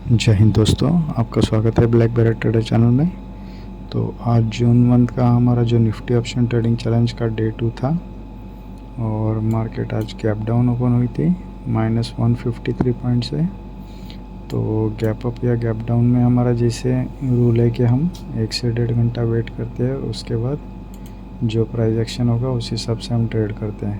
जय हिंद दोस्तों, आपका स्वागत है ब्लैक बैरट ट्रेडर चैनल में। तो आज जून मंथ का हमारा जो निफ्टी ऑप्शन ट्रेडिंग चैलेंज का डे 2 था और मार्केट आज गैप डाउन ओपन हुई थी -153 पॉइंट से। तो गैप अप या गैप डाउन में हमारा जैसे रूल है कि हम 1 से 1.5 घंटा वेट करते हैं, उसके बाद जो प्राइस एक्शन होगा उस हिसाब से हम ट्रेड करते हैं।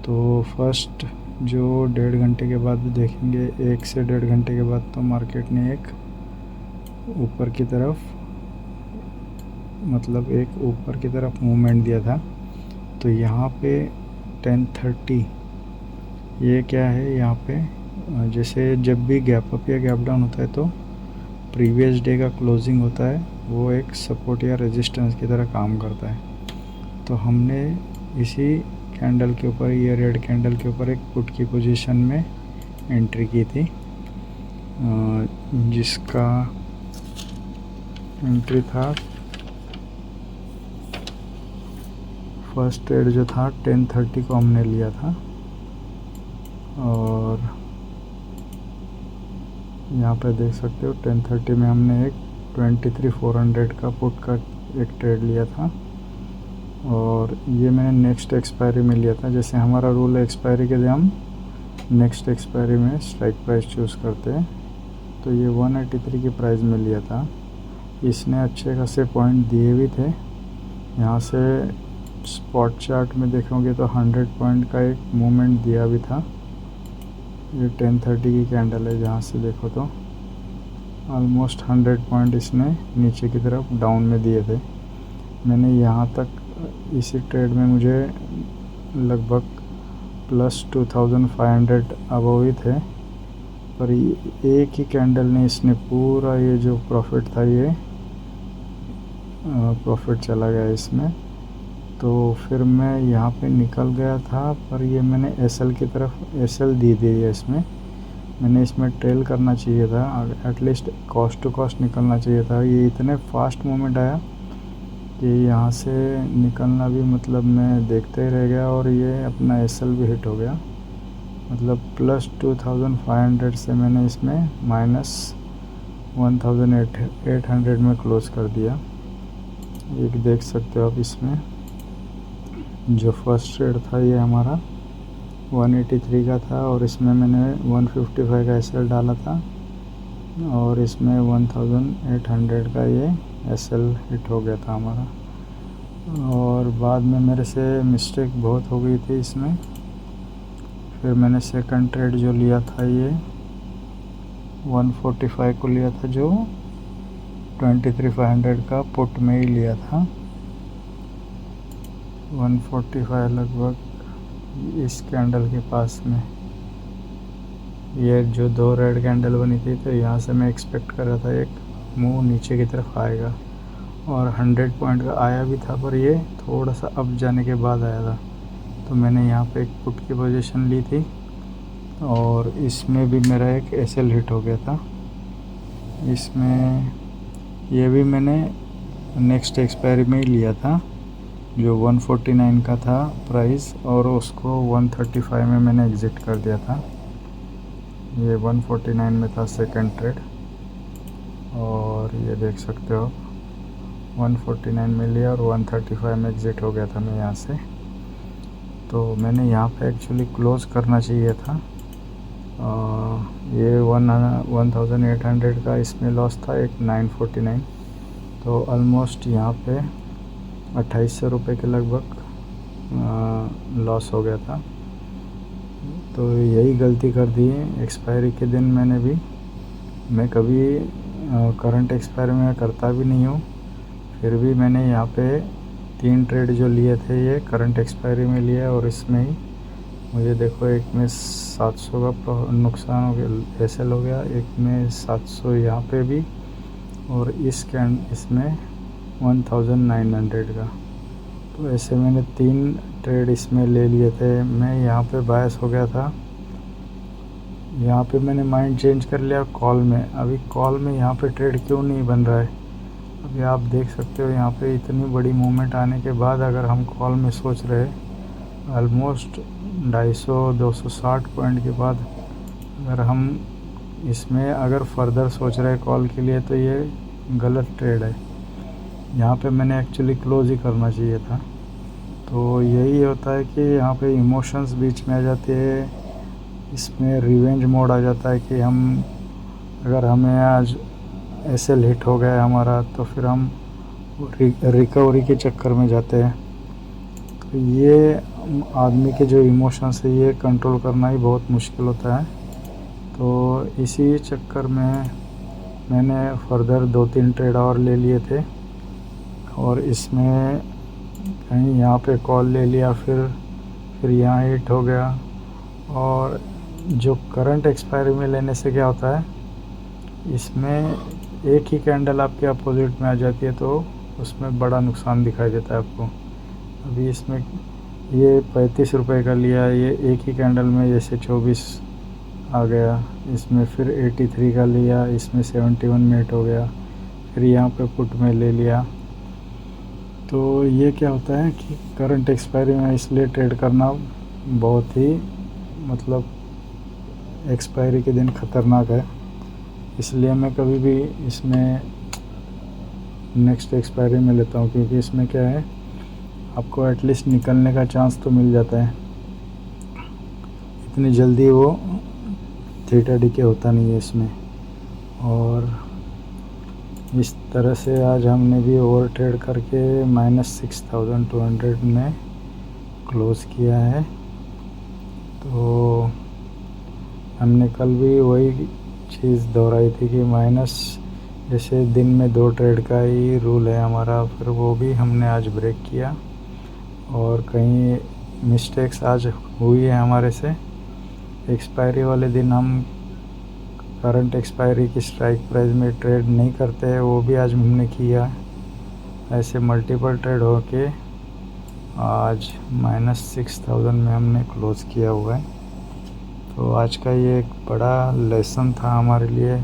तो फर्स्ट जो 1.5 घंटे के बाद देखेंगे, 1 से 1.5 घंटे के बाद तो मार्केट ने एक ऊपर की तरफ मूवमेंट दिया था। तो यहाँ पे 10:30 ये क्या है, यहाँ पे जैसे जब भी गैप अप या गैप डाउन होता है तो प्रीवियस डे का क्लोजिंग होता है, वो एक सपोर्ट या रेजिस्टेंस की तरह काम करता है। तो हमने इसी कैंडल के ऊपर, ये रेड कैंडल के ऊपर एक पुट की पोजीशन में एंट्री की थी, जिसका एंट्री था, फर्स्ट ट्रेड जो था 10:30 को हमने लिया था। और यहाँ पे देख सकते हो 10:30 में हमने एक 23,400 का पुट का एक ट्रेड लिया था और ये मैंने नेक्स्ट एक्सपायरी में लिया था। जैसे हमारा रूल है एक्सपायरी के लिए हम नेक्स्ट एक्सपायरी में स्ट्राइक प्राइस चूज़ करते हैं। तो ये 183 की प्राइस में लिया था। इसने अच्छे खासे पॉइंट दिए भी थे। यहाँ से स्पॉट चार्ट में देखोगे तो 100 पॉइंट का एक मूवमेंट दिया भी था। ये 10:30 की कैंडल है, जहाँ से देखो तो ऑलमोस्ट 100 पॉइंट इसने नीचे की तरफ डाउन में दिए थे। मैंने यहाँ तक इसी ट्रेड में मुझे लगभग +2500 अबव ही थे, पर एक ही कैंडल ने इसने पूरा ये जो प्रॉफिट था, ये प्रॉफिट चला गया इसमें। तो फिर मैं यहाँ पे निकल गया था, पर ये मैंने एसएल की तरफ एसएल दी है इसमें। मैंने इसमें ट्रेल करना चाहिए था, एटलीस्ट कॉस्ट टू कॉस्ट निकलना चाहिए था। ये इतने फास्ट मूवमेंट आया कि यहाँ से निकलना भी मतलब मैं देखते ही रह गया और ये अपना एसएल भी हिट हो गया। मतलब +2500 से मैंने इसमें -1800 में क्लोज़ कर दिया। एक देख सकते हो आप, इसमें जो फर्स्ट ट्रेड था ये हमारा 183 का था और इसमें मैंने 155 का एसएल डाला था और इसमें 1800 का ये एसएल हिट हो गया था हमारा। और बाद में मेरे से मिस्टेक बहुत हो गई थी इसमें। फिर मैंने सेकंड ट्रेड जो लिया था ये 145 को लिया था, जो 23,500 का पुट में ही लिया था। 145 लगभग इस कैंडल के पास में, ये जो दो रेड कैंडल बनी थी, तो यहाँ से मैं एक्सपेक्ट कर रहा था एक मूव नीचे की तरफ आएगा और 100 पॉइंट का आया भी था, पर ये थोड़ा सा अप जाने के बाद आया था। तो मैंने यहाँ पे एक पुट की पोजीशन ली थी और इसमें भी मेरा एक एसएल हिट हो गया था। इसमें ये भी मैंने नेक्स्ट एक्सपायरी में ही लिया था, जो 149 का था प्राइस, और उसको 135 में मैंने एग्ज़िट कर दिया था। ये 149 में था सेकंड ट्रेड और ये देख सकते हो 149 में लिया और 135 में एग्ज़िट हो गया था मैं यहाँ से। तो मैंने यहाँ पे एक्चुअली क्लोज़ करना चाहिए था। ये 1800 का इसमें लॉस था, एक 949। तो ऑलमोस्ट यहाँ पे 2800 रुपये के लगभग लॉस हो गया था। तो यही गलती कर दी है एक्सपायरी के दिन। मैं कभी करंट एक्सपायरी में करता भी नहीं हूँ, फिर भी मैंने यहाँ पे 3 ट्रेड जो लिए थे ये करंट एक्सपायरी में लिया और इसमें ही मुझे देखो, एक में 700 का नुकसान हो गया, एसएल हो गया, एक में 700 यहाँ पे भी, और इसमें 1900 का। तो ऐसे मैंने 3 ट्रेड इसमें ले लिए थे। मैं यहाँ पे बायस हो गया था, यहाँ पे मैंने माइंड चेंज कर लिया कॉल में। अभी कॉल में यहाँ पे ट्रेड क्यों नहीं बन रहा है, अभी आप देख सकते हो यहाँ पे इतनी बड़ी मूवमेंट आने के बाद अगर हम कॉल में सोच रहे, ऑलमोस्ट 250-260 पॉइंट के बाद अगर हम इसमें अगर फर्दर सोच रहे कॉल के लिए तो ये गलत ट्रेड है। यहाँ पे मैंने एक्चुअली क्लोज़ ही करना चाहिए था। तो यही होता है कि यहाँ पे इमोशंस बीच में आ जाते हैं, इसमें रिवेंज मोड आ जाता है कि अगर हमें आज ऐसे लेट हो गया हमारा तो फिर हम रिकवरी के चक्कर में जाते हैं। तो ये आदमी के जो इमोशंस है ये कंट्रोल करना ही बहुत मुश्किल होता है। तो इसी चक्कर में मैंने फर्दर 2-3 ट्रेड और ले लिए थे और इसमें कहीं यहाँ पे कॉल ले लिया, फिर यहाँ हिट हो गया। और जो करंट एक्सपायरी में लेने से क्या होता है, इसमें एक ही कैंडल आपके अपोजिट में आ जाती है तो उसमें बड़ा नुकसान दिखाई देता है आपको। अभी इसमें ये 35 रुपये का लिया, ये एक ही कैंडल में जैसे 24 आ गया। इसमें फिर 83 का लिया, इसमें 71 मिनट हो गया। फिर यहाँ पे पुट में ले लिया। तो ये क्या होता है कि करंट एक्सपायरी में इसलिए ट्रेड करना बहुत ही एक्सपायरी के दिन ख़तरनाक है। इसलिए मैं कभी भी इसमें नेक्स्ट एक्सपायरी में लेता हूँ, क्योंकि इसमें क्या है, आपको एटलीस्ट निकलने का चांस तो मिल जाता है। इतनी जल्दी वो थीटा डीके होता नहीं है इसमें। और इस तरह से आज हमने भी ओवर ट्रेड करके -6200 में क्लोज़ किया है। तो हमने कल भी वही चीज़ दोहराई थी कि जैसे दिन में 2 ट्रेड का ही रूल है हमारा, फिर वो भी हमने आज ब्रेक किया। और कहीं मिस्टेक्स आज हुई है हमारे से। एक्सपायरी वाले दिन हम करंट एक्सपायरी की स्ट्राइक प्राइस में ट्रेड नहीं करते हैं, वो भी आज हमने किया। ऐसे मल्टीपल ट्रेड होके आज -6000 में हमने क्लोज़ किया हुआ है। तो आज का ये एक बड़ा लेसन था हमारे लिए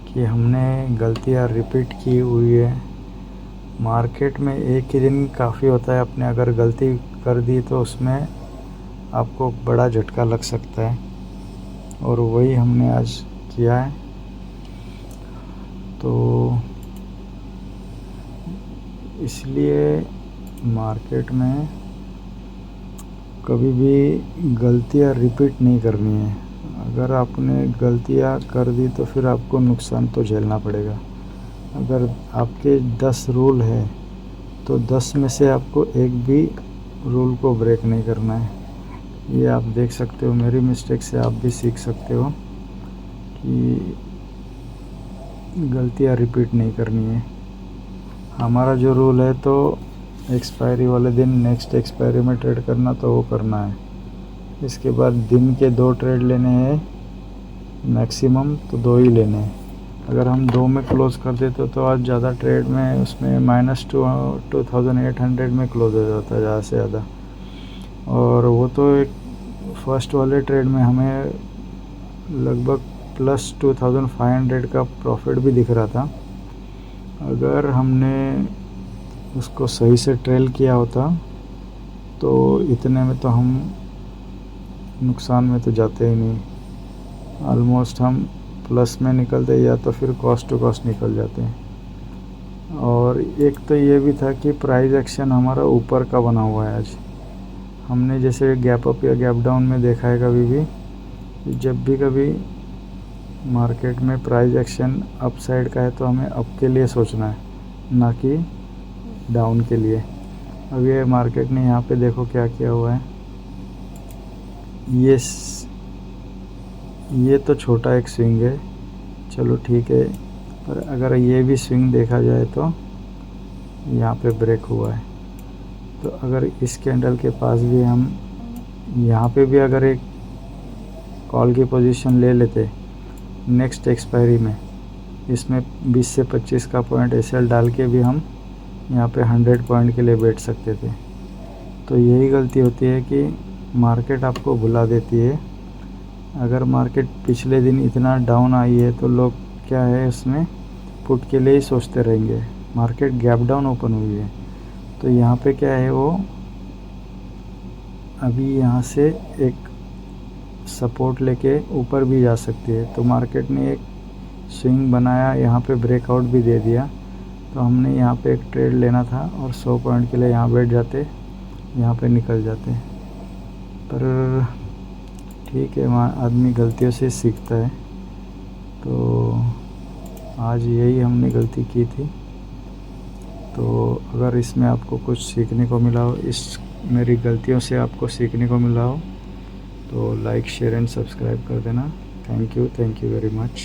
कि हमने गलतियाँ रिपीट की हुई है। मार्केट में एक ही दिन काफ़ी होता है, अपने अगर गलती कर दी तो उसमें आपको बड़ा झटका लग सकता है, और वही हमने आज किया है। तो इसलिए मार्केट में कभी भी गलतियाँ रिपीट नहीं करनी है। अगर आपने गलतियाँ कर दी तो फिर आपको नुकसान तो झेलना पड़ेगा। अगर आपके 10 रूल है तो 10 में से आपको एक भी रूल को ब्रेक नहीं करना है। ये आप देख सकते हो, मेरी मिस्टेक से आप भी सीख सकते हो कि गलतियाँ रिपीट नहीं करनी है। हमारा जो रूल है तो एक्सपायरी वाले दिन नेक्स्ट एक्सपायरी में ट्रेड करना, तो वो करना है। इसके बाद दिन के 2 ट्रेड लेने हैं मैक्सिमम, तो 2 ही लेने हैं। अगर हम 2 में क्लोज़ कर देते तो आज ज़्यादा ट्रेड में उसमें -2800 में क्लोज़ हो जाता है ज़्यादा से ज़्यादा। और वो तो एक फर्स्ट वाले ट्रेड में हमें लगभग +2500 का प्रॉफिट भी दिख रहा था। अगर हमने उसको सही से ट्रेल किया होता तो इतने में तो हम नुकसान में तो जाते ही नहीं। ऑलमोस्ट हम प्लस में निकलते या तो फिर कॉस्ट टू कॉस्ट निकल जाते हैं। और एक तो ये भी था कि प्राइस एक्शन हमारा ऊपर का बना हुआ है। आज हमने जैसे गैप अप या गैप डाउन में देखा है कभी भी, जब भी कभी मार्केट में प्राइस एक्शन अप साइड का है तो हमें अप के लिए सोचना है, ना कि डाउन के लिए। अब ये मार्केट ने यहाँ पे देखो क्या किया हुआ है। ये तो छोटा एक स्विंग है, चलो ठीक है, पर अगर ये भी स्विंग देखा जाए तो यहाँ पे ब्रेक हुआ है। तो अगर इस कैंडल के पास भी हम यहाँ पे भी अगर एक कॉल की पोजीशन ले लेते नेक्स्ट एक्सपायरी में, इसमें 20 से 25 का पॉइंट एसएल डाल के भी हम यहाँ पे 100 पॉइंट के लिए बैठ सकते थे। तो यही गलती होती है कि मार्केट आपको भुला देती है। अगर मार्केट पिछले दिन इतना डाउन आई है तो लोग क्या है इसमें पुट के लिए ही सोचते रहेंगे। मार्केट गैप डाउन ओपन हुई है तो यहाँ पे क्या है, वो अभी यहाँ से एक सपोर्ट लेके ऊपर भी जा सकती है। तो मार्केट ने एक स्विंग बनाया, यहाँ पे ब्रेकआउट भी दे दिया, तो हमने यहाँ पे एक ट्रेड लेना था और 100 पॉइंट के लिए यहाँ बैठ जाते, यहाँ पे निकल जाते। पर ठीक है, वहाँ आदमी गलतियों से सीखता है। तो आज यही हमने गलती की थी। तो अगर इसमें आपको कुछ सीखने को मिला हो, इस मेरी गलतियों से आपको सीखने को मिला हो, तो लाइक शेयर एंड सब्सक्राइब कर देना। Thank you very much.